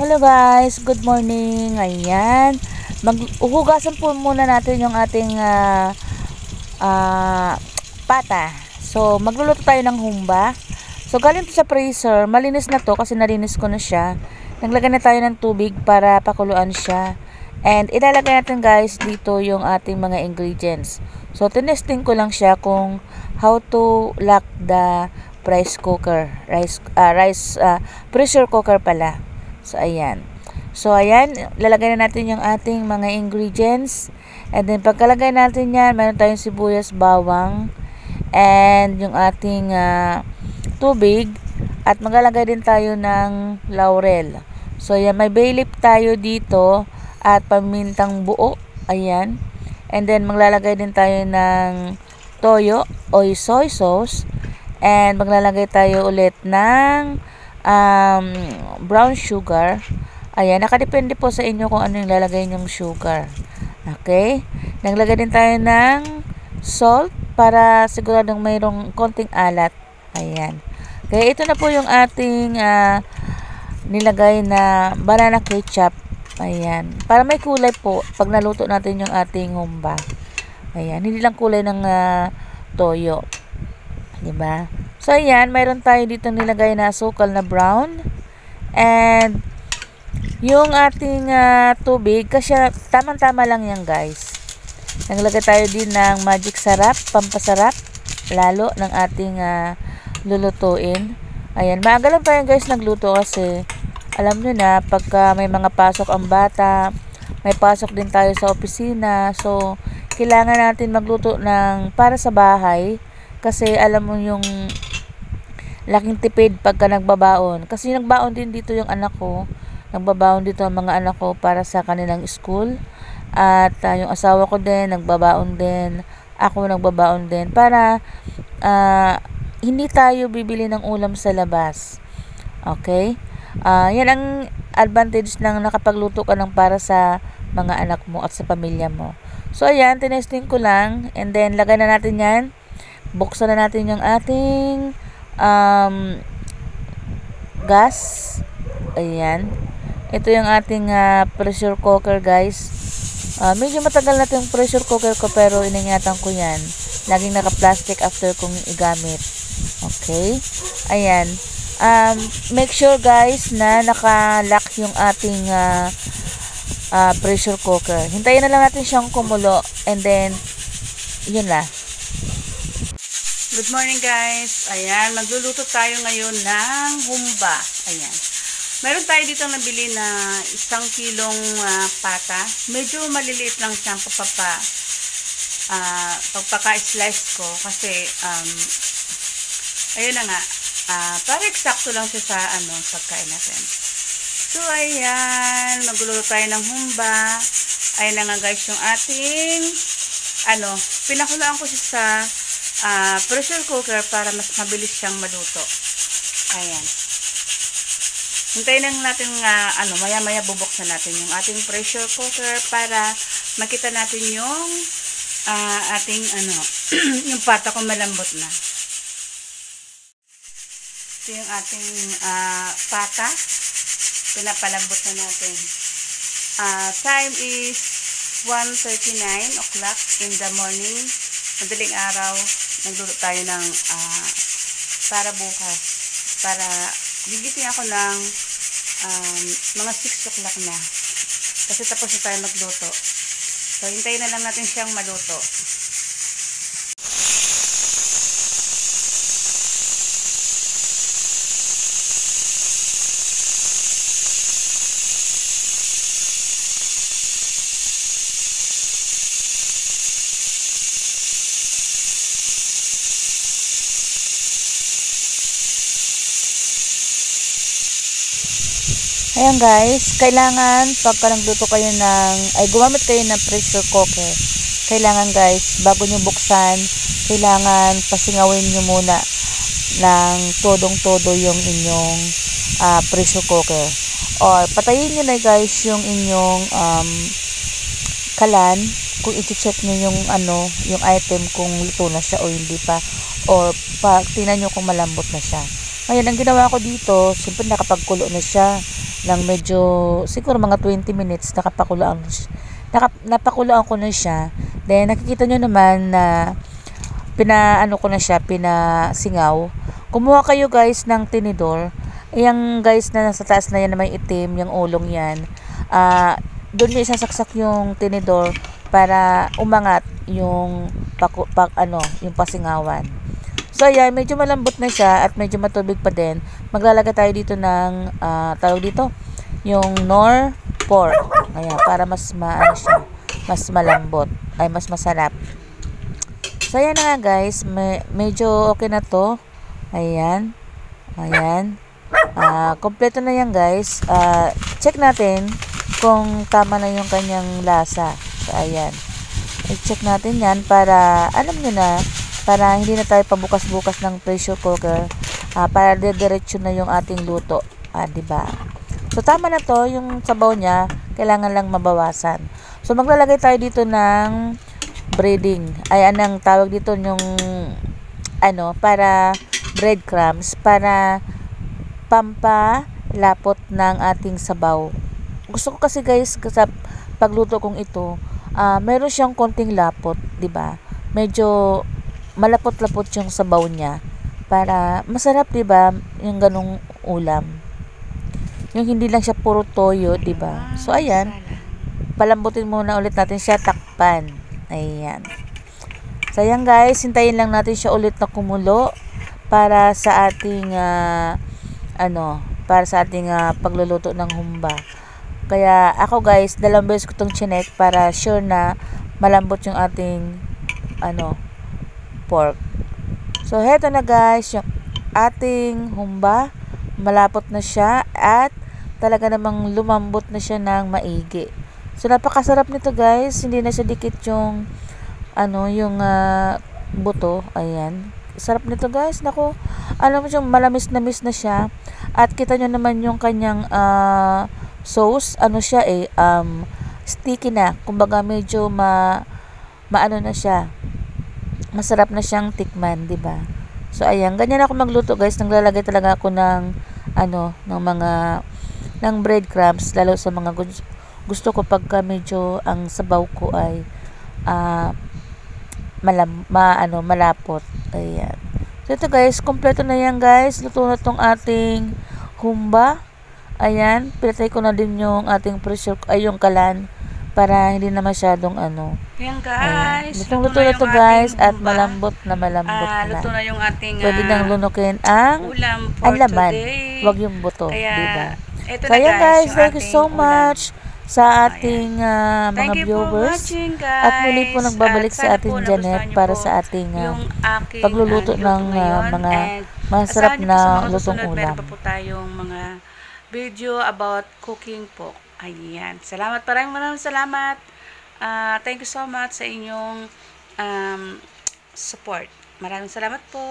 Hello guys, good morning. Ayan, maghuhugasan po muna natin yung ating pata. So magluluto tayo ng humba. So galing to sa freezer, malinis na to kasi nalinis ko na siya. Naglagay na tayo ng tubig para pakuluan siya. And ilalagay natin guys dito yung ating mga ingredients. So tinesting ko lang siya kung how to lock the pressure cooker pala. So ayan. So ayan, lalagay na natin yung ating mga ingredients. And then pagkalagay natin yan, meron tayong sibuyas, bawang, and yung ating tubig. At maglalagay din tayo ng laurel. So ayan, may bay leaf tayo dito at pamintang buo. Ayan. And then maglalagay din tayo ng toyo o soy sauce. And maglalagay tayo ulit ng brown sugar. Ayan, nakadepende po sa inyo kung ano yung lalagay nyong sugar. Okay? Naglagay din tayo ng salt para siguradong mayroong konting alat. Ayan. Kaya ito na po yung ating nilagay na banana ketchup. Ayan. Para may kulay po pag naluto natin yung ating humba. Ayan. Hindi lang kulay ng toyo. Diba? So, ayan. Mayroon tayo dito nilagay na asukal na brown. And, yung ating tubig, kasi tamang-tama lang yan guys. Naglagay tayo din ng magic sarap, pampasarap, lalo ng ating lulutuin. Ayan. Maaga lang pa yan guys nagluto kasi alam nyo na, pagka may mga pasok ang bata, may pasok din tayo sa opisina. So, kailangan natin magluto ng para sa bahay. Kasi alam mo yung laking tipid pagka nagbabaon. Kasi nagbaon din dito yung anak ko. Nagbabaon dito ang mga anak ko para sa kanilang school. At yung asawa ko din, nagbabaon din. Ako nagbabaon din. Para hindi tayo bibili ng ulam sa labas. Okay? Yan ang advantage ng nakapagluto ka ng para sa mga anak mo at sa pamilya mo. So, ayan, tinesting ko lang. And then, lagay na natin yan. Buksan na natin yung ating gas. Ayan. Ito yung ating pressure cooker, guys. Medyo matagal na yung pressure cooker ko pero iningatan ko yan. Laging naka-plastic after kong igamit. Okay. Ayan. Make sure guys na naka-lock yung ating pressure cooker. Hintayin na lang natin siyang kumulo and then yun lang. Good morning guys. Ayan, magluluto tayo ngayon ng humba. Ayan. Meron tayo dito nabili na 1 kilong pata. Medyo maliliit lang siyang pagpaka-slice ko kasi ayun na nga. Para eksakto lang siya sa pagkain natin. So ayan, magluluto tayo ng humba. Ayan na nga guys yung ating pinakulaan ko siya sa pressure cooker para mas mabilis siyang maluto. Ayan. Hintayin lang natin maya-maya bubuksan natin yung ating pressure cooker para makita natin yung ating yung pata ko malambot na. Ito yung ating pata. Pinapalambot na natin. Time is 1:39 o'clock in the morning. Madaling araw, nagluto tayo ng para bukas. Para gigising ako ng mga 6 o'clock na. Kasi tapos na tayo magluto. So, hintayin na lang natin siyang maluto. Ayan guys, kailangan pagka nagluto kayo gumamit kayo ng pressure cooker. Kailangan guys, bago nyo buksan, kailangan pasingawin nyo muna ng todong-todo yung inyong pressure cooker. Or patayin nyo na guys yung inyong kalan kung i-check nyo yung item kung luto na siya o hindi pa. Or tingnan nyo kung malambot na siya. Ngayon, ang ginawa ko dito, siyempre nakapagkulo na siya. lang medyo siguro mga 20 minutes napakuloan ko na siya. Then nakikita nyo naman na pinaano ko na siya, pinasingaw. Kumuha kayo guys ng tinidor. Yang guys na nasa taas na yan na may itim, yung ulong yan. Doon niyo isasaksak yung tinidor para umangat yung yung pasingawan. So ayan, medyo malambot na siya at medyo matubig pa din. Maglalagay tayo dito ng tawag dito, yung nor pork. Ayan, para mas siya, mas malambot, ay mas masarap. So ayan na nga guys, medyo okay na to. Ayan. Ayan. Kompleto na yan guys. Check natin kung tama na yung kanyang lasa. So ayan. I-check natin yan para alam nyo na, para hindi na tayo pabukas-bukas ng pressure cooker. Para diretso na yung ating luto. Diba? So tama na to, yung sabaw niya, kailangan lang mabawasan. So maglalagay tayo dito ng breading. Ay anong tawag dito, yung para breadcrumbs, para pampalapot ng ating sabaw. Gusto ko kasi guys, sa pagluto kong ito, meron siyang konting lapot, 'di ba? Medyo malapot-lapot yung sabaw niya para masarap, 'di ba? Yung ganung ulam. Yung hindi lang siya puro toyo, 'di ba? So ayan, palambutin muna ulit natin siya, takpan. Ayan. So ayan guys, hintayin lang natin siya ulit na kumulo para sa ating pagluluto ng humba. Kaya ako guys, dalawang beses ko itong chinek para sure na malambot yung ating pork. So heto na guys, yung ating humba, malapot na siya at talaga namang lumambot na siya ng maigi. So napakasarap nito guys, hindi na siya dikit yung buto. Ayan. Sarap nito guys. Nako, alam mo yung malamis na siya. At kita nyo naman yung kanyang sauce, siya sticky na. Kumbaga medyo maano na siya. Masarap na siyang tikman, 'di ba? So ayan, ganyan ako magluto guys. Naglalagay talaga ako ng ng breadcrumbs, lalo sa mga gusto ko pagka medyo ang sabaw ko ay malapot. Ayan. So ito guys, kompleto na yan guys. Luto na tong ating humba. Ayan, pinatay ko na din yung ating yung kalan para hindi na masyadong Ayan guys. Luto na to guys at malambot na. Luto na yung ating pwede nang lunukin ang ulam for laman. today. Wag yung buto, Kaya, diba? Ito So ayan guys, thank you so ulam. much sa ating mga Thank you viewers. for watching, guys. At muli po nagbabalik sa ating Janet para sa ating pagluluto ng mga masarap na lutong ulam. Meron pa po tayong mga video about cooking po. Ayan. Salamat, maraming salamat. Thank you so much sa inyong support. Maraming salamat po.